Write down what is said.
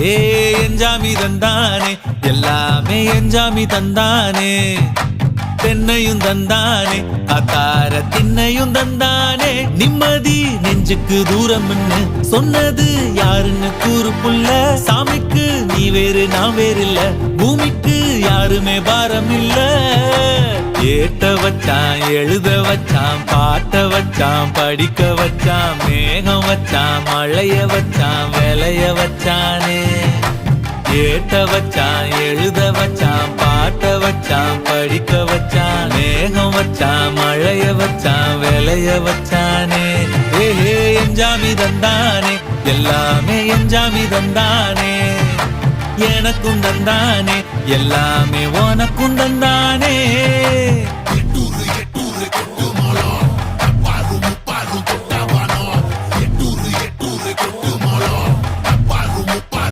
ஏ எஞ்சாமி தந்தானே எல்லாமே எஞ்சாமி தந்தானே தென்னையும் தந்தானே அத்தார திண்ணையும் தந்தானே நிம்மதி நெஞ்சுக்கு தூரம்னு சொன்னது யாருன்னு கூறு புள்ள சாமிக்கு நீ வேறு நான் வேறு இல்ல பூமிக்கு யாருமே பாரம் இல்ல ஏட்ட வச்சான் எழுத வச்சான் பாட்ட வச்சான் படிக்க வச்சான் மேகம் வச்சான் மழைய வச்சான் விளைய வச்சானே ஏட்ட வச்சான் எழுத வச்சான் பாட்ட வச்சான் படிக்க வச்சான் மேகம் வச்சான் மழைய வச்சான் விளைய வச்சானே ஏஹே எஞ்சாமி தந்தானே எல்லாமே எஞ்சாமி தந்தானே எனக்கும் தந்தானே எல்லாமே உனக்கும் தந்தானே